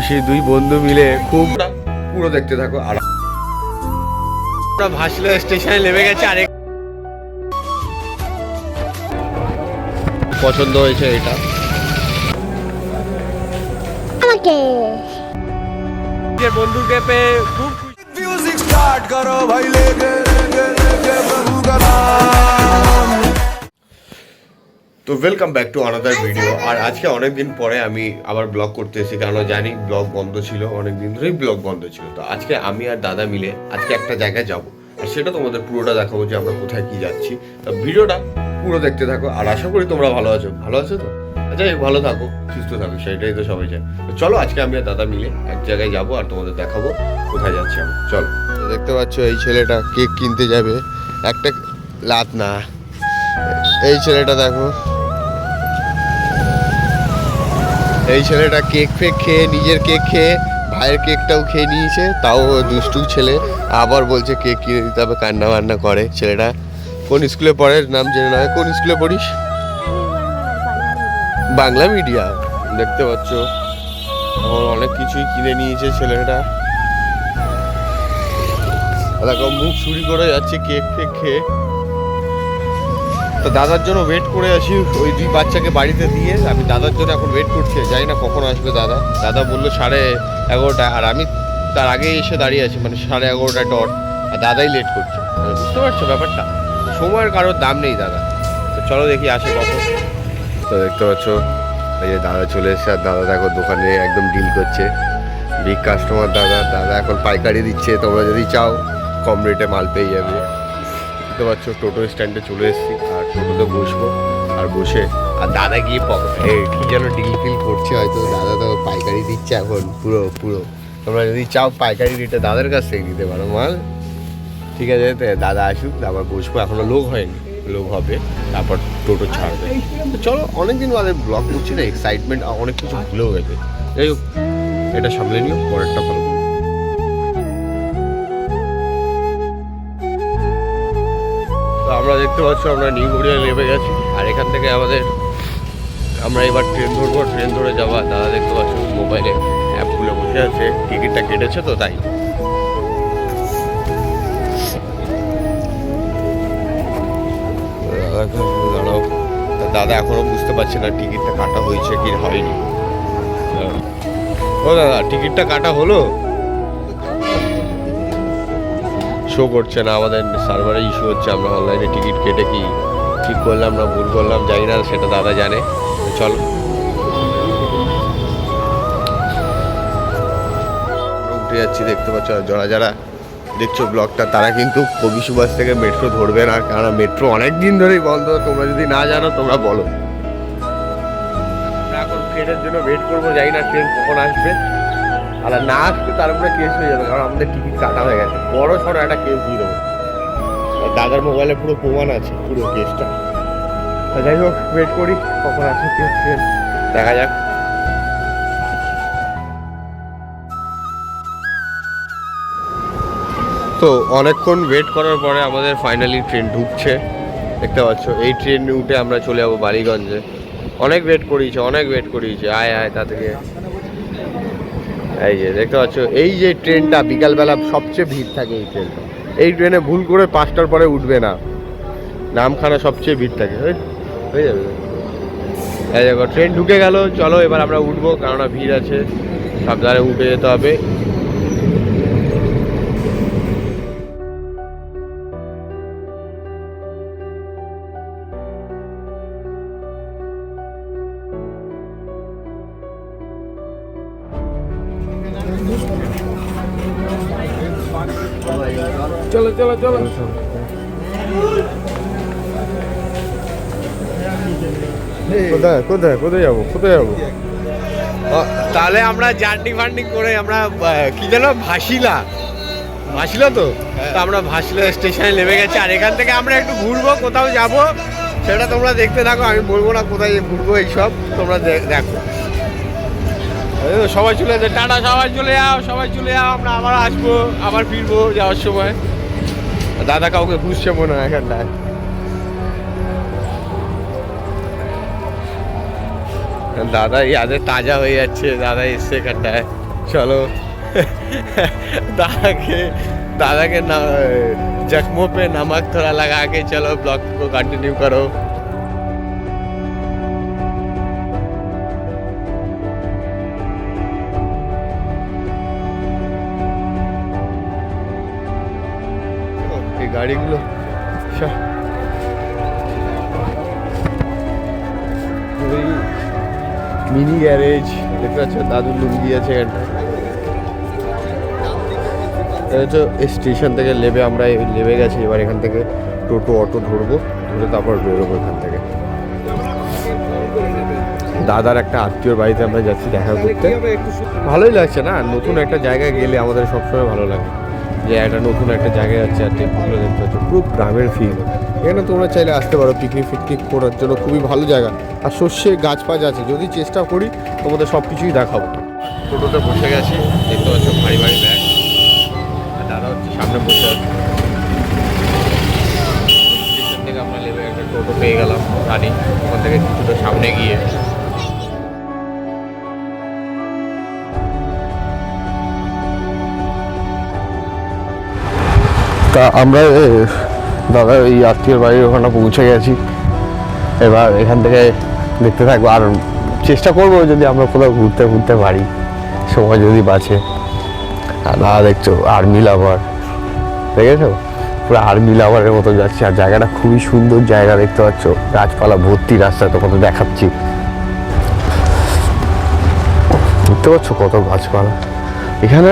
সেই দুই বন্ধু মিলে খুব পুরো দেখতে থাকো। আর আমরা ভাসলে স্টেশনে নেমে গেছে। আরেক পছন্দ হয়েছে এটা আমাকে বন্ধুকে পেয়ে খুব মিউজিক স্টার্ট করো ভাই লেগে প্রভু का नाम। তো welcome back to another video. আর আজকে অনেকদিন পরে আমি আবার ব্লগ করতে এসেছি, কারণ জানি ব্লগ বন্ধ ছিল, অনেকদিন ধরেই ব্লগ বন্ধ ছিল। তো আজকে আমি আর দাদা মিলে আজকে একটা জায়গায় যাব, আর সেটা তোমাদের পুরোটা দেখাবো যে আমরা কোথায় কি যাচ্ছি। তো ভিডিওটা পুরো দেখতে থাকো। আর আশা করি তোমরা ভালো আছো তো? আচ্ছা, ভালো থাকো, সুস্থ থাকো, সেটাই তো সবাই চায়। তো চলো, আজকে আমি আর দাদা মিলে এক জায়গায় যাবো আর তোমাদের দেখাবো কোথায় যাচ্ছি আমি। চলো। দেখতে পাচ্ছ এই ছেলেটা কেক কিনতে যাবে, একটা লাত না, এই ছেলেটা দেখো, এই ছেলেটা কেক ফেক খেয়ে, নিজের কেক খেয়ে ভাইয়ের কেকটাও খেয়ে নিয়েছে, তাও দুষ্টু ছেলে। আবার বলছে কেক কিনে দিতে হবে, কান্না বান্না করে ছেলেটা। কোন স্কুলে পড়ে নাম জেনে নয়, কোন স্কুলে পড়িস? বাংলা মিডিয়াম। দেখতে পাচ্ছ অনেক কিছুই কিনে নিয়েছে ছেলেটা। দেখো মুখ চুরি করে যাচ্ছে কেক ফেক খেয়ে। তো দাদার জন্য ওয়েট করে আছি, ওই দুই বাচ্চাকে বাড়িতে দিয়ে আমি দাদার জন্য এখন ওয়েট করছি। জানি না কখন আসবে দাদা। দাদা বললো 11:30, আর আমি তার আগেই এসে দাঁড়িয়ে আছি, মানে 11:30 ডট। আর দাদাই লেট করছে, বুঝতে পারছো ব্যাপারটা? সময়ের কারোর দাম নেই দাদা। তো চলো দেখি আসে কখন। তো দেখতে পাচ্ছ এই যে দাদা চলে এসছে, আর দাদা দেখো দোকানে একদম ডিল করছে, বিগ কাস্টমার দাদা। দাদা এখন পাইকারি দিচ্ছে, তোমরা যদি চাও কম রেটে মাল পেয়ে যাবে। দেখতে পাচ্ছ টোটো স্ট্যান্ডে চলে এসেছি, আর টোটোতে বসবো, আর বসে আর দাদা গিয়ে কি যেন ডিল ফিল করছে হয়তো। দাদা তো পাইকারি দিচ্ছে এখন পুরো। তোমরা যদি চাও পাইকারি রেটে দাদার কাছ থেকে নিতে পারো মাল। ঠিক আছে, দাদা আসুক, আবার বসবো। এখনো লোক হয়নি, লোক হবে তারপর টোটো ছাড়বে। চলো, অনেকদিন বাদে ব্লগ করছি না, এক্সাইটমেন্ট অনেক কিছু ভুলেও গেছে। যাই হোক, এটা সামলে নিও, পরেরটা ভালো। আমরা দেখতে পাচ্ছি আমরা নিউ গড়িয়া নেমে গেছি, আর এখান থেকে আমরা এবার ট্রেন ধরবো। ট্রেন ধরে যাওয়া। দাদা দেখতে পাচ্ছি মোবাইলে অ্যাপ খুলে বসে আছে, টিকিটটা কেটেছে তো তাই। দাঁড়াও, দাদা এখনো বুঝতে পারছে না টিকিটটা কাটা হয়েছে কি হয়নি। ও দাদা, টিকিটটা কাটা হলো? শো করছে না, আমাদের সার্ভারে ইস্যু হচ্ছে। আমরা অনলাইনে টিকিট কেটে কি ঠিক করলাম না ভুল করলাম জানি না, সেটা দাদা জানে। চলো উঠে যাচ্ছি। দেখতে পাচ্ছ যারা দেখছো ব্লগটা, তারা কিন্তু কবি সুভাষ থেকে মেট্রো ধরবে না, কারণ মেট্রো অনেক দিন ধরেই বন্ধ। তোমরা যদি না জানো তোমরা বলো। আমরা এখন ট্রেনের জন্য ওয়েট করবো, জানি না ট্রেন কখন আসবে। আর না আসলে তার উপরে কেস হয়ে যাবে, কারণ আমাদের টিকিট কাটা হয়ে গেছে। বড় সড়ো একটা কেস দিয়ে দেবো। দাদার মোবাইলে পুরো প্রমাণ আছে পুরো কেসটা। যাই হোক, ওয়েট করি কখন আসে কেস, ট্রেন দেখা যাক। তো অনেকক্ষণ ওয়েট করার পরে আমাদের ফাইনালি ট্রেন ঢুকছে। দেখতে পাচ্ছ এই ট্রেন উঠে আমরা চলে যাবো বালিগঞ্জে। অনেক ওয়েট করিয়েছে। আয় তাদেরকে। এই যে দেখতে পাচ্ছ, এই যে ট্রেনটা বিকালবেলা সবচেয়ে ভিড় থাকে এই ট্রেনটা। এই ট্রেনে ভুল করে 5টার পরে উঠবে না, নামখানা সবচেয়ে ভিড় থাকে। হয়ে যাবে। এই দেখো ট্রেন ঢুকে গেল। চলো এবার আমরা উঠবো, কেননা ভিড় আছে, সাবধানে উঠে যেতে হবে। চলো কোথায় যাবো? তাহলে আমরা জার্নি ফান্ডিং করে আমরা কি যেন ভাসিলা তো আমরা ভাসিলা স্টেশনে নেমে গেছি। আর এখান থেকে আমরা একটু ঘুরবো, কোথাও যাব, সেটা তোমরা দেখতে থাকো। আমি বলবো না কোথায় ঘুরবো, এইসব তোমরা দেখো। সবাই চলে যাচ্ছে, টাটা, সবাই চলে যাও। আমরা আবার আসবো, আবার ফিরবো যাওয়ার সময়। দাদা কাউকে বুঝছে মনে হয় এখানটায়। দাদা ইয়াদে তাজা হয়ে যাচ্ছে, দাদা এসছে এখানটায়। চলো दादा के जख्मों पे नमक थोड़ा लगा के चलो ब्लॉग को कंटिन्यू करो। ये गाड़ी गुलो मिनी গ্যারেজ দেখতে পাচ্ছ, দাদুর লুঙ্গি আছে এখানটা। স্টেশন থেকে নেবে, আমরা নেমে গেছি। এবার এখান থেকে টোটো অটো ধরবো, ধরে তারপর বেরোবো এখান থেকে। দাদার একটা আত্মীয়র বাড়িতে আমরা যাচ্ছি দেখা করতে। ভালোই লাগছে না, নতুন একটা জায়গায় গেলে আমাদের সবসময় ভালো লাগে যে একটা নতুন একটা জায়গায় যাচ্ছে। আর টেম্পুগুলো দেখতে পাচ্ছ, পুরো গ্রামের ফিল। এখানে তোমরা চাইলে আসতে পারো পিকনিক ফিকনিক করার জন্য, খুবই ভালো জায়গা। আর সর্ষে গাছ ফাছ আছে, যদি চেষ্টা করি তোমাদের সব কিছুই দেখাবো। টোটোতে বসে গেছি, দেখতে পাচ্ছ ভারী ভারী ব্যাগ। দাদা হচ্ছে সামনে বসে আছে। স্টেশন থেকে আমরা নেমে একটা টোটো পেয়ে গেলাম গাড়ি, ওখান থেকে কিছুটা সামনে গিয়ে তা আমরা দাদা এই আত্মীয়র বাড়ির ওখানে পৌঁছে গেছি। এবার এখান থেকে দেখতে থাকবো, আর চেষ্টা করবো যদি আমরা কোথাও ঘুরতে পারি, সময় যদি বাঁচে। আর দাদা দেখছো আর্মি লাভার, দেখেছো পুরো আর্মি লাভারের মতো যাচ্ছে। আর জায়গাটা খুবই সুন্দর জায়গা, দেখতে পাচ্ছ গাছপালা ভর্তি রাস্তা, তোমাদের দেখাচ্ছি। দেখতে পাচ্ছ কত গাছপালা। এখানে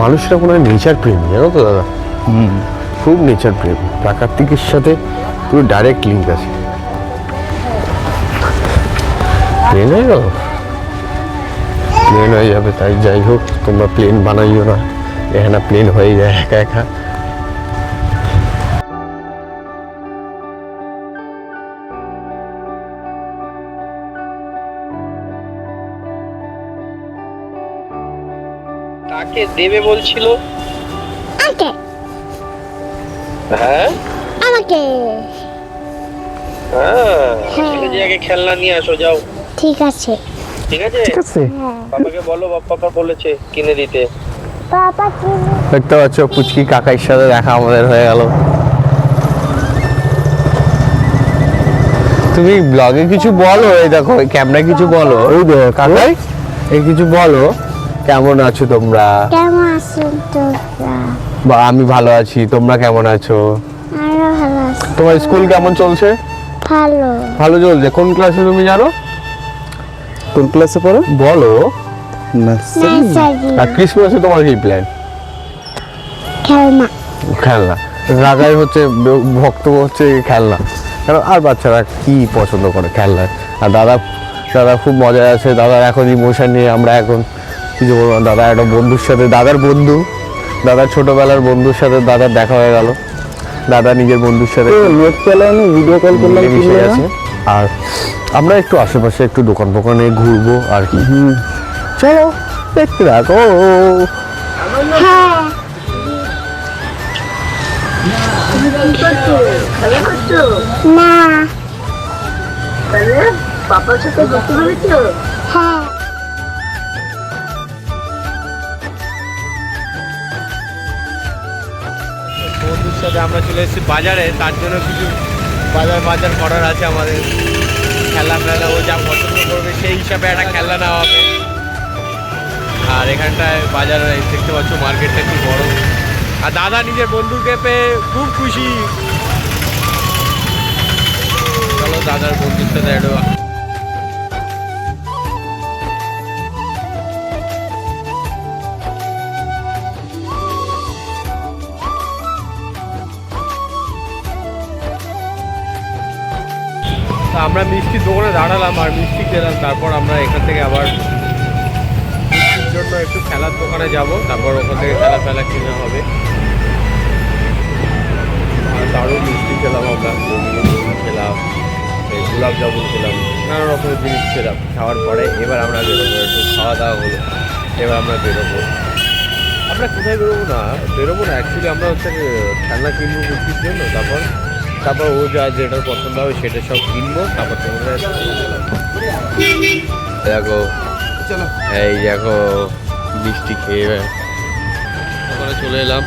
মানুষরা কোনো নেচার প্রেমী, জানো তো দাদা? খুব নেচার প্রেম, প্রাকৃতিকের সাথে পুরো ডাইরেক্ট লিঙ্ক আছে। প্লেন হয়ে গেল, প্লেন হয়ে যাবে। তাই যাই হোক, তোমরা প্লেন বানাইও না, এখানে প্লেন হয়ে যায় একা একা। কাকে দেবে বলছিল? আমাকে। হ্যাঁ আমাকে। হ্যাঁ, হ্যাঁ। ছেলে যে আগে খেলনা নিয়ে আসো, যাও। ঠিক আছে। ঠিক আছে, বাবাকে বলো, বাবা বলেছে কিনে দিতে। পাপা কিনে। দেখতে পাচ্ছ পুচকি কাকার সাথে দেখা আমাদের হয়ে গেল। তুমি ব্লগে কিছু বলো, এই দেখো ক্যামেরা কিছু বলো। ওই দেখো কাকাই, এই কিছু বলো, কেমন আছো তোমরা? কেমন আছেন তোমরা? বা আমি ভালো আছি, তোমরা কেমন আছো? আরো ভালো আছি। তোমার স্কুল কেমন চলছে? ভালো। ভালো চলছে। কোন ক্লাসে তুমি জানো? কোন ক্লাসে পড়ো বলো? নার্সারি। আর ক্রিসমাসে তোমার কি প্ল্যান? খেলনা। খেলনা। রাগাই হচ্ছে ভক্ত হচ্ছে খেলনা, কারণ আর বাচ্চারা কি পছন্দ করে খেলনা। আর দাদা খুব মজায় আছে। দাদার এখন ইমোশন নিয়ে আমরা এখন কিছু বলবো না। দাদা একটা বন্ধুর সাথে, দাদার ছোটবেলার বন্ধুর সাথে দাদার দেখা হয়ে গেল। দাদা নিজের বন্ধুর সাথে ভিডিও কল করলাম, মিশে গেছে। আর আমরা একটু আশেপাশে একটু দোকান ফোকানে ঘুরবো আর কি। চলো দেখতে থাকো। হ্যাঁ। না। পাপার সাথে ঘুরতে পেরেছো? হ্যাঁ। বন্ধুর সাথে আমরা চলে এসেছি বাজারে, তার জন্য কিছু বাজার করার আছে আমাদের। খেলনা ও যা পছন্দ করবে সেই হিসাবে একটা খেলনা নেওয়া হবে। আর এখানটায় বাজার দেখতে পাচ্ছ, মার্কেটটা কি বড়। আর দাদা নিজের বন্ধুকে পেয়ে খুব খুশি। চলো দাদার বন্ধুর সাথে একটু আমরা মিষ্টির দোকানে দাঁড়ালাম আর মিষ্টি খেলাম। তারপর আমরা এখান থেকে আবার মিষ্টির জন্য একটু খেলার দোকানে যাব, তারপর ওখান থেকে খেলা কিনে হবে। আর দারুণ মিষ্টি খেলাম আমরা, খেলাম, গোলাপ জামুন খেলাম, নানা রকমের জিনিস খেলাম। খাওয়ার পরে এবার আমরা বেরোবো, একটু খাওয়া দাওয়া হলো, এবার আমরা বেরোবো। আমরা কোথায় বেরোবো না অ্যাকচুয়ালি আমরা হচ্ছে খেলনা কিনবো মিষ্টির জন্য। তারপর ও যা যেটার পছন্দ হবে সেটা সব কিনবো, তারপর তোমাদের দেখো চলো এই দেখো মিষ্টি খেয়ে ওখানে চলে এলাম।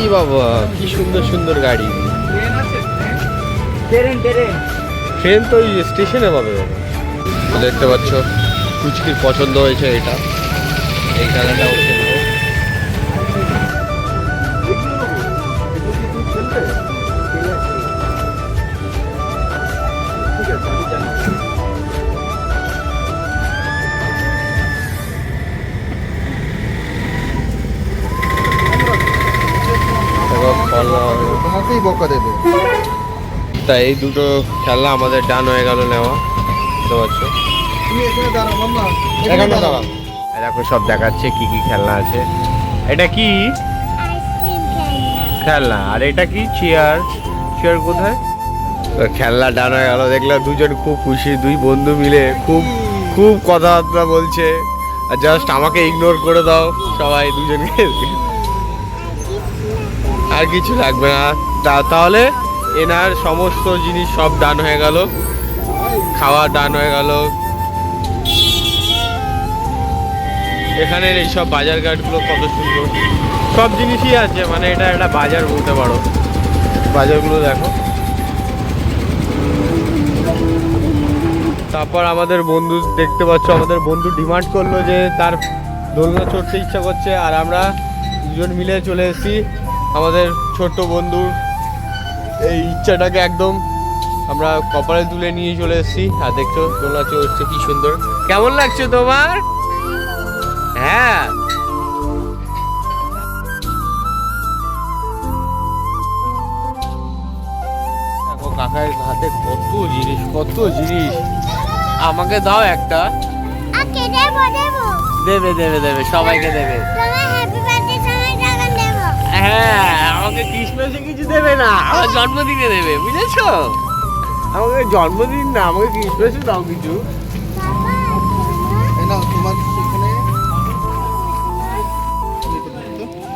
ই বাবা কি সুন্দর সুন্দর গাড়ি। ট্রেন আছে ট্রেন ট্রেন ট্রেন তো ওই স্টেশনে পাবে বাবা। দেখতে পাচ্ছ কুচকির পছন্দ হয়েছে এটা, এই খেলাটা ও খেলবে। দেখো, খেলনা হবে। তোমাকেই বকা দেবে। তাই এই দুটো খেলনা আমাদের ডান হয়ে গেল নেওয়া, বুঝতে পারছো। তুমি এখানে দাঁড়াও মাম্মা, এখানে দাঁড়াও। এই দেখো সব দেখাচ্ছে কি কি খেলনা আছে। এটা কি আইসক্রিম খেলনা। খেলনা, আর এটা কি চেয়ার। চেয়ার কোথায়? তো খেলনা ডান হয়ে গেল। দেখলাম দুজন খুব খুশি, দুই বন্ধু মিলে খুব খুব কথাবার্তা বলছে। আর জাস্ট আমাকে ইগনোর করে দাও সবাই দুজনকে, আর কিছু লাগবে না। তাহলে এনার সমস্ত জিনিস সব ডান হয়ে গেল, খাওয়া ডান হয়ে গেল। এখানের এইসব বাজার ঘাটগুলো কত সুন্দর, সব জিনিসই আছে, মানে এটা একটা বাজার বলতে পারো। বাজারগুলো দেখো। তারপর আমাদের বন্ধু দেখতে পাচ্ছ, আমাদের বন্ধু ডিমান্ড করলো যে তার দোলনা চড়তে ইচ্ছা করছে, আর আমরা দুজন মিলে চলে এসেছি আমাদের ছোট্ট বন্ধুর এই ইচ্ছাটাকে একদম আমরা কপালে তুলে নিয়ে চলে এসেছি। আর দেখছো দোলনা চড়ছে কি সুন্দর। কেমন লাগছে তোমার? হ্যাঁ, দেখো কাকার হাতে কত জিনিস, কত জিনিস। আমাকে দাও একটা। ওকে দেবো দেবো। দেবে দেবে দেবে, সবাইকে দেবে। তোমার হ্যাপি বার্থডে সময় টাকা দেবো। হ্যাঁ, আমাকে ক্রিসমাসে কিছু দেবে না, আমার জন্মদিনে দেবে, বুঝেছো? আমাকে জন্মদিন না, আমাকে ক্রিসমাসে দাও কিছু। এই নাও তোমার সেখানে।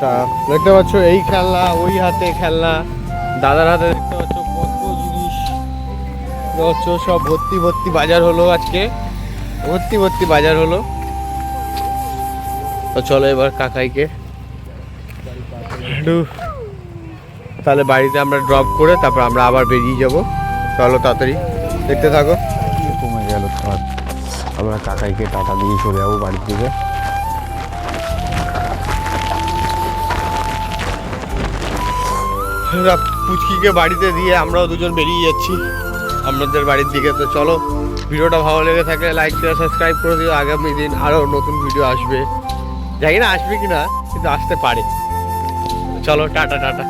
তা দেখতে পাচ্ছ এই খেলনা, ওই হাতে খেলনা, দাদার হাতে দেখতে পাচ্ছ কত জিনিস। দেখতে পাচ্ছ সব ভর্তি ভর্তি বাজার হলো আজকে, ভর্তি ভর্তি বাজার হলো। তো চলো এবার কাকাইকে একটু তাহলে বাড়িতে আমরা ড্রপ করে তারপর আমরা আবার বেরিয়ে যাব। চলো তাড়াতাড়ি দেখতে থাকো। কমে গেল, আমরা কাকাইকে টাটা দিয়ে চলে যাবো বাড়ির দিকে। পুচকিকে বাড়িতে দিয়ে আমরাও দুজন বেরিয়ে যাচ্ছি আমাদের বাড়ির দিকে। তো চলো, ভিডিওটা ভালো লেগে থাকলে লাইক শেয়ার সাবস্ক্রাইব করে দিও। আগামী দিন আরও নতুন ভিডিও আসবে, জানি না আসবে কি না, কিন্তু আসতে পারে। চলো টাটা টাটা।